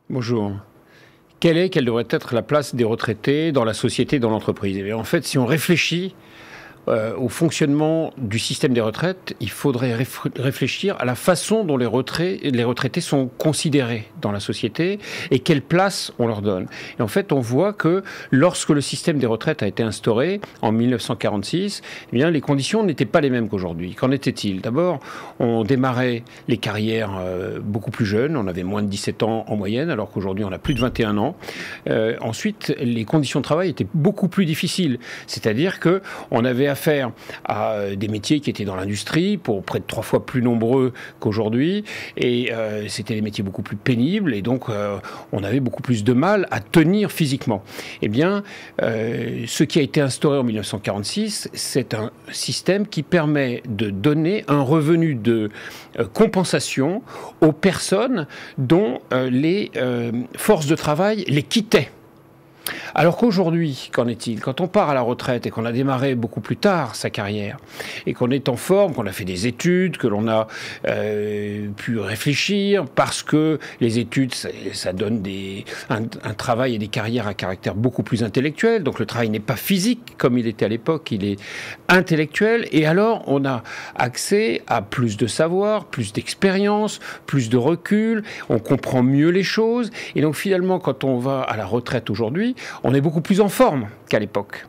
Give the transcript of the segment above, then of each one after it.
Bonjour. Quelle devrait être la place des retraités dans la société, dans l'entreprise? Eh bien, en fait, si on réfléchit au fonctionnement du système des retraites, il faudrait réfléchir à la façon dont les retraités sont considérés dans la société et quelle place on leur donne. Et en fait, on voit que lorsque le système des retraites a été instauré en 1946, eh bien, les conditions n'étaient pas les mêmes qu'aujourd'hui. Qu'en était-il? D'abord, on démarrait les carrières beaucoup plus jeunes, on avait moins de 17 ans en moyenne, alors qu'aujourd'hui on a plus de 21 ans. Ensuite, les conditions de travail étaient beaucoup plus difficiles, c'est-à-dire qu'on avait affaire à des métiers qui étaient dans l'industrie, pour près de 3 fois plus nombreux qu'aujourd'hui, et c'était des métiers beaucoup plus pénibles, et donc on avait beaucoup plus de mal à tenir physiquement. Eh bien, ce qui a été instauré en 1946, c'est un système qui permet de donner un revenu de compensation aux personnes dont les forces de travail les quittaient. Alors qu'aujourd'hui, qu'en est-il? Quand on part à la retraite et qu'on a démarré beaucoup plus tard sa carrière, et qu'on est en forme, qu'on a fait des études, que l'on a pu réfléchir, parce que les études, ça donne un travail et des carrières à caractère beaucoup plus intellectuel, donc le travail n'est pas physique comme il était à l'époque, il est intellectuel, et alors on a accès à plus de savoir, plus d'expérience, plus de recul, on comprend mieux les choses, et donc finalement quand on va à la retraite aujourd'hui, on est beaucoup plus en forme qu'à l'époque.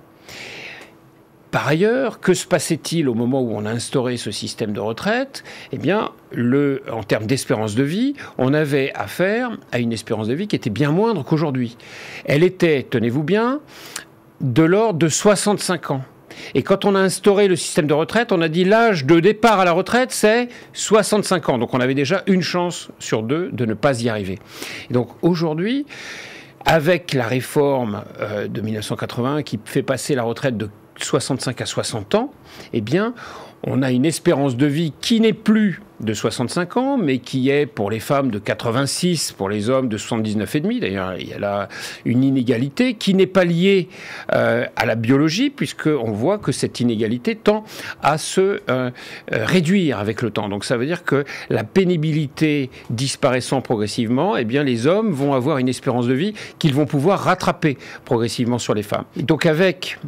Par ailleurs, que se passait-il au moment où on a instauré ce système de retraite? Eh bien, en termes d'espérance de vie, on avait affaire à une espérance de vie qui était bien moindre qu'aujourd'hui. Elle était, tenez-vous bien, de l'ordre de 65 ans. Et quand on a instauré le système de retraite, on a dit l'âge de départ à la retraite, c'est 65 ans. Donc on avait déjà une chance sur deux de ne pas y arriver. Et donc aujourd'hui, avec la réforme de 1980 qui fait passer la retraite de 65 à 60 ans, eh bien, on a une espérance de vie qui n'est plus de 65 ans, mais qui est pour les femmes de 86, pour les hommes de 79,5. D'ailleurs, il y a là une inégalité qui n'est pas liée à la biologie, puisqu'on voit que cette inégalité tend à se réduire avec le temps. Donc ça veut dire que la pénibilité disparaissant progressivement, eh bien, les hommes vont avoir une espérance de vie qu'ils vont pouvoir rattraper progressivement sur les femmes. Donc avec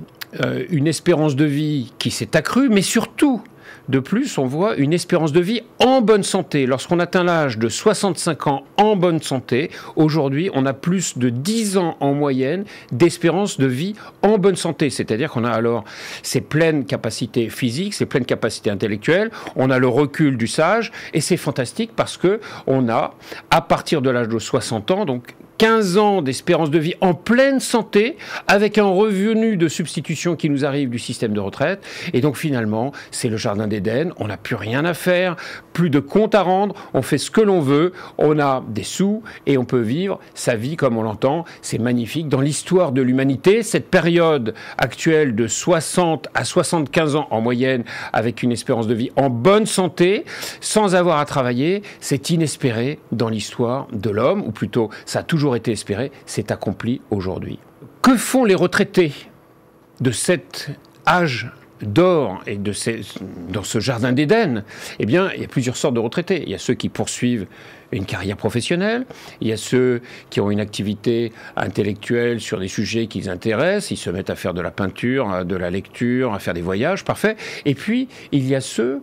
une espérance de vie qui s'est accrue, mais surtout, de plus, on voit une espérance de vie en bonne santé. Lorsqu'on atteint l'âge de 65 ans en bonne santé, aujourd'hui, on a plus de 10 ans en moyenne d'espérance de vie en bonne santé. C'est-à-dire qu'on a alors ses pleines capacités physiques, ses pleines capacités intellectuelles, on a le recul du sage, et c'est fantastique parce que on a, à partir de l'âge de 60 ans, donc 15 ans d'espérance de vie en pleine santé, avec un revenu de substitution qui nous arrive du système de retraite. Et donc finalement, c'est le jardin d'Éden, on n'a plus rien à faire, plus de compte à rendre, on fait ce que l'on veut, on a des sous et on peut vivre sa vie comme on l'entend. C'est magnifique. Dans l'histoire de l'humanité, cette période actuelle de 60 à 75 ans en moyenne, avec une espérance de vie en bonne santé, sans avoir à travailler, c'est inespéré dans l'histoire de l'homme, ou plutôt ça a toujours été espéré, c'est accompli aujourd'hui. Que font les retraités de cet âge d'or et dans ce jardin d'Éden? Eh bien, il y a plusieurs sortes de retraités. Il y a ceux qui poursuivent une carrière professionnelle, il y a ceux qui ont une activité intellectuelle sur des sujets qui les intéressent, ils se mettent à faire de la peinture, de la lecture, à faire des voyages, parfait. Et puis, il y a ceux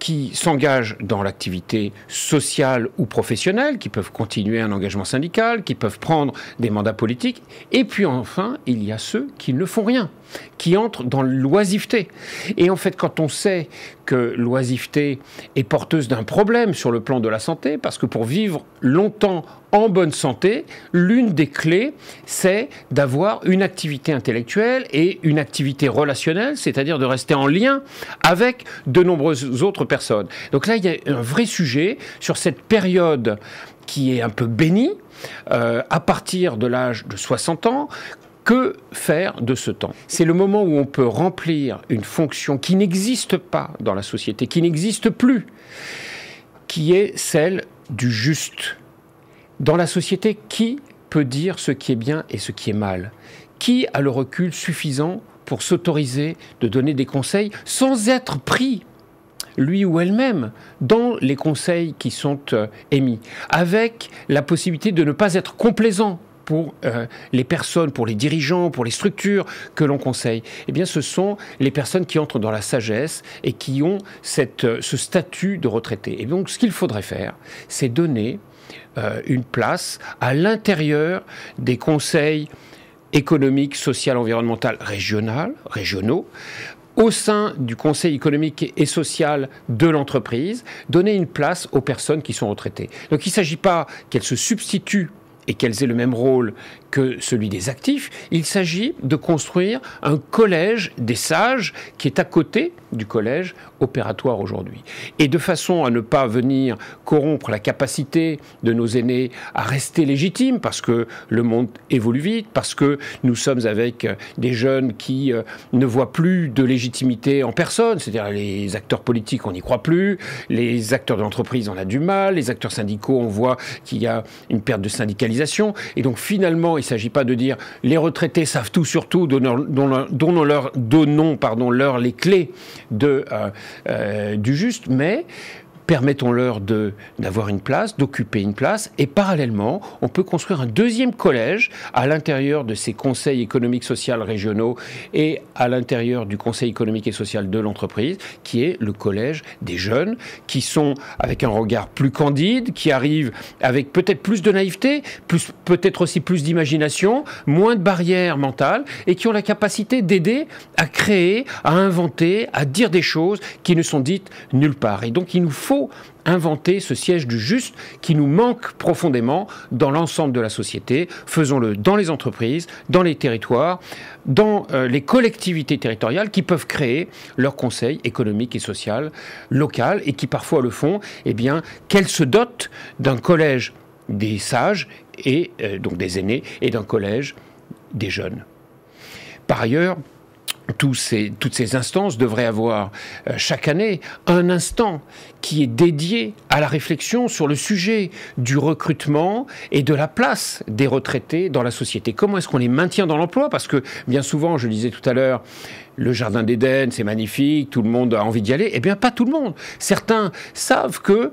qui s'engagent dans l'activité sociale ou professionnelle, qui peuvent continuer un engagement syndical, qui peuvent prendre des mandats politiques. Et puis enfin, il y a ceux qui ne font rien, qui entrent dans l'oisiveté. Et en fait, quand on sait que l'oisiveté est porteuse d'un problème sur le plan de la santé, parce que pour vivre longtemps en bonne santé, l'une des clés, c'est d'avoir une activité intellectuelle et une activité relationnelle, c'est-à-dire de rester en lien avec de nombreuses autres personnes. Donc là, il y a un vrai sujet sur cette période qui est un peu bénie, à partir de l'âge de 60 ans. Que faire de ce temps? C'est le moment où on peut remplir une fonction qui n'existe pas dans la société, qui n'existe plus, qui est celle du juste. Dans la société, qui peut dire ce qui est bien et ce qui est mal? Qui a le recul suffisant pour s'autoriser de donner des conseils sans être pris lui ou elle-même, dans les conseils qui sont émis, avec la possibilité de ne pas être complaisant pour les personnes, pour les dirigeants, pour les structures que l'on conseille. Eh bien, ce sont les personnes qui entrent dans la sagesse et qui ont ce statut de retraité. Et donc, ce qu'il faudrait faire, c'est donner une place à l'intérieur des conseils économiques, social, environnemental, régionaux, au sein du Conseil économique et social de l'entreprise, donner une place aux personnes qui sont retraitées. Donc il ne s'agit pas qu'elles se substituent et qu'elles aient le même rôle que celui des actifs, il s'agit de construire un collège des sages qui est à côté du collège opératoire aujourd'hui. Et de façon à ne pas venir corrompre la capacité de nos aînés à rester légitimes, parce que le monde évolue vite, parce que nous sommes avec des jeunes qui ne voient plus de légitimité en personne, c'est-à-dire les acteurs politiques, on n'y croit plus, les acteurs de l'entreprise, on a du mal, les acteurs syndicaux, on voit qu'il y a une perte de syndicalisation, et donc finalement, il ne s'agit pas de dire les retraités savent tout sur tout, donnons-leur les clés du juste, mais permettons-leur d'avoir une place, d'occuper une place, et parallèlement, on peut construire un deuxième collège à l'intérieur de ces conseils économiques, sociaux régionaux et à l'intérieur du conseil économique et social de l'entreprise, qui est le collège des jeunes, qui sont avec un regard plus candide, qui arrivent avec peut-être plus de naïveté, peut-être aussi plus d'imagination, moins de barrières mentales, et qui ont la capacité d'aider à créer, à inventer, à dire des choses qui ne sont dites nulle part. Et donc, il nous faut inventer ce siège du juste qui nous manque profondément dans l'ensemble de la société. Faisons-le dans les entreprises, dans les territoires, dans les collectivités territoriales qui peuvent créer leur conseil économique et social local et qui parfois le font, eh bien, qu'elles se dotent d'un collège des sages et donc des aînés et d'un collège des jeunes. Par ailleurs, toutes ces instances devraient avoir chaque année un instant qui est dédié à la réflexion sur le sujet du recrutement et de la place des retraités dans la société. Comment est-ce qu'on les maintient dans l'emploi? Parce que bien souvent, je le disais tout à l'heure, le jardin d'Éden, c'est magnifique, tout le monde a envie d'y aller. Eh bien, pas tout le monde. Certains savent que,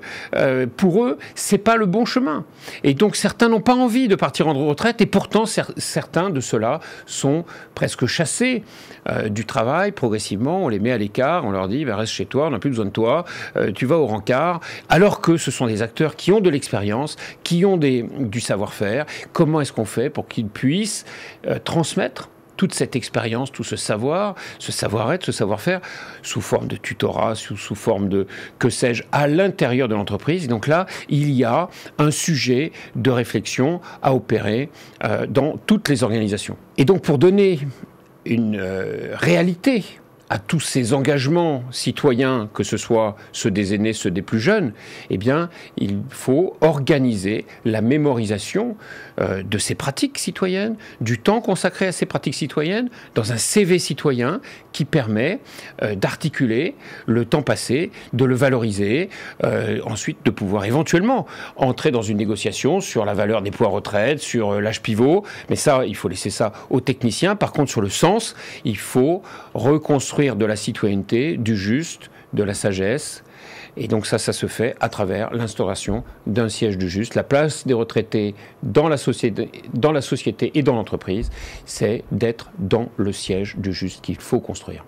pour eux, c'est pas le bon chemin. Et donc, certains n'ont pas envie de partir en retraite, et pourtant, certains de ceux-là sont presque chassés du travail progressivement. On les met à l'écart, on leur dit, reste chez toi, on n'a plus besoin de toi, tu vas au rencard. Alors que ce sont des acteurs qui ont de l'expérience, qui ont du savoir-faire. Comment est-ce qu'on fait pour qu'ils puissent transmettre toute cette expérience, tout ce savoir, ce savoir-être, ce savoir-faire, sous forme de tutorat, sous forme de, que sais-je, à l'intérieur de l'entreprise. Et donc là, il y a un sujet de réflexion à opérer dans toutes les organisations. Et donc, pour donner une réalité à tous ces engagements citoyens, que ce soit ceux des aînés, ceux des plus jeunes, eh bien, il faut organiser la mémorisation de ces pratiques citoyennes, du temps consacré à ces pratiques citoyennes, dans un CV citoyen qui permet d'articuler le temps passé, de le valoriser, ensuite de pouvoir éventuellement entrer dans une négociation sur la valeur des points retraite, sur l'âge pivot, mais ça, il faut laisser ça aux techniciens. Par contre, sur le sens, il faut reconstruire de la citoyenneté, du juste, de la sagesse. Et donc ça se fait à travers l'instauration d'un siège du juste. La place des retraités dans la société et dans l'entreprise, c'est d'être dans le siège du juste qu'il faut construire.